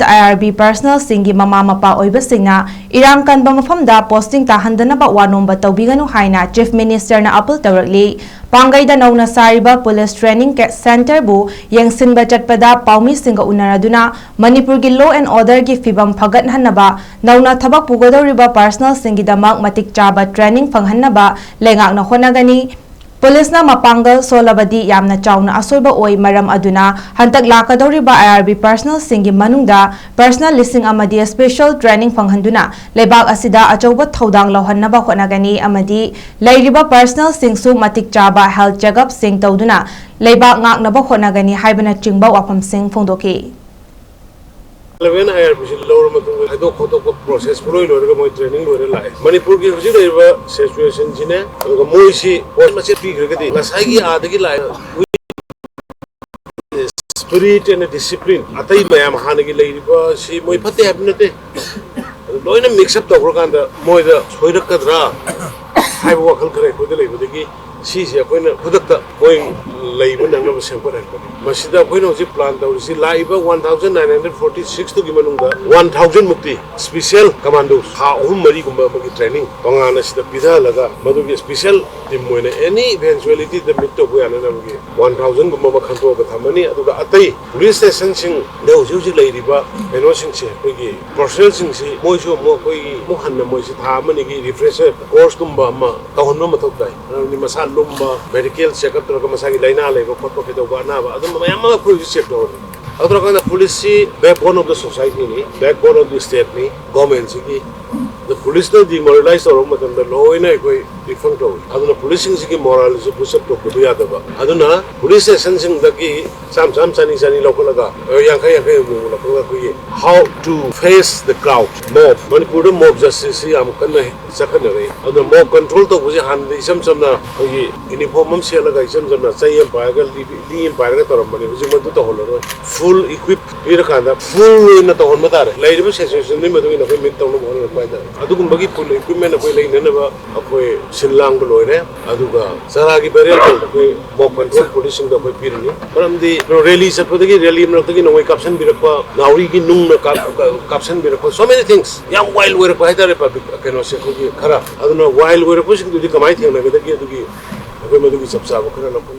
IRB personal singi mama mapa OIBASINGNA ERANG KANBA MAPHAMDA posting TAHANDANABA WANOMBA TOUBIGANU HAINA Chief Minister na appeal TOURAKLI Pangaida nauna sariba police training center bu yengsinba chatpada paumi singa unaraduna manipur gi law and order gi fibam phagathanaba nauna thabak pugodoriba personal singi damak matik chaba training phanghannaba lengak na honagani Police na mapangal solabadi yamna chawna asoiba oi maram aduna hantak lakadoriba IRB personal singi manungda personal listing amadi special training panghanduna lebak asida achauba thodang lohannaba honagani amadi leiriba personal singsu matik chaba health checkup sing tawduna lebak ngaknaba honagani haibana chingba wafam sing phongdoki 11 IRB lower matung hado khoto ko process puroi lore mo training lore lai manipur ki huji deba situation jine aduga moi si post ma se figure ke di nasai gi adagi lai spirit and discipline atai mayam hanagi lai ba si moi phate habnate loina mix up tawro kanda moi da soirak kadra haibo wakhal kare ko de lai bodegi si se koina khudakta moi lai ban nang sem ko rak masida koina hoji plan tawri si laiba 1946 to gimanunga 1000 mukti special commandos ha mari gumba magi training pangana sida pidha laga madugi special team moina any eventuality the mit to goyana namgi 1000 gumba makhanto ga thamani aduga atai police station sing deu juji leiriba eno sing se koigi personnel sing si moiso mo koi mo hanna moisi thamani gi refresher course gumba ma tahonno mathok dai ni masal lumba medical checkup to ga masagi laina leba khotko ke do na ba adum mayam ma police check do adra kana police backbone of the society ni backbone of the state ni government ki the police no demoralize or matam the law ina koi different to aduna policing ki moral is push up to ko ya da ba aduna police station sing da ki sam sani lokalaga yang kai mo lokalaga ko how to face the crowd mob manipur mob justice am kanna sakana re aduna mob control to buji han isam na ko uniform am se laga isam na sai am pa ga li pa ga toram bani buji madu to holo full equipped ira kanda full na to hon mata re lai ru situation ni madu na ko mit to no hon pa da adugum bagi full equipment ko lai na ba akoi sinlang ko loire aduga saragi berial ko mob control policing da ko pirni param di rally sapodagi rally mnotagi no caption birakwa nauri ki nung na caption birakwa so many things yang wild were ko haidare public keno se ko khara aduna wild were ko sing du kamai theng na ga da ki adugi ko madu ki sabsa ko khara na ko